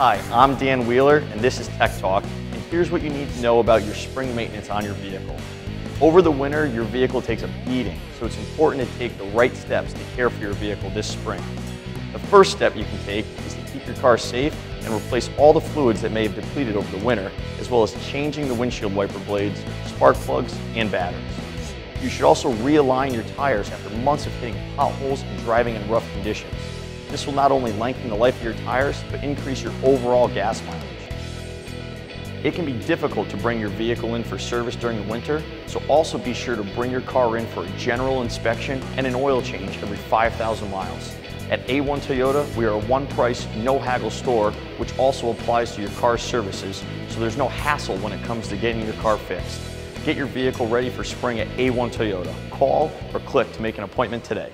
Hi, I'm Dan Wheeler and this is Tech Talk, and here's what you need to know about your spring maintenance on your vehicle. Over the winter, your vehicle takes a beating, so it's important to take the right steps to care for your vehicle this spring. The first step you can take is to keep your car safe and replace all the fluids that may have depleted over the winter, as well as changing the windshield wiper blades, spark plugs, and batteries. You should also realign your tires after months of hitting potholes and driving in rough conditions. This will not only lengthen the life of your tires, but increase your overall gas mileage. It can be difficult to bring your vehicle in for service during the winter, so also be sure to bring your car in for a general inspection and an oil change every 5,000 miles. At A-1 Toyota, we are a one-price, no-haggle store, which also applies to your car's services, so there's no hassle when it comes to getting your car fixed. Get your vehicle ready for spring at A-1 Toyota. Call or click to make an appointment today.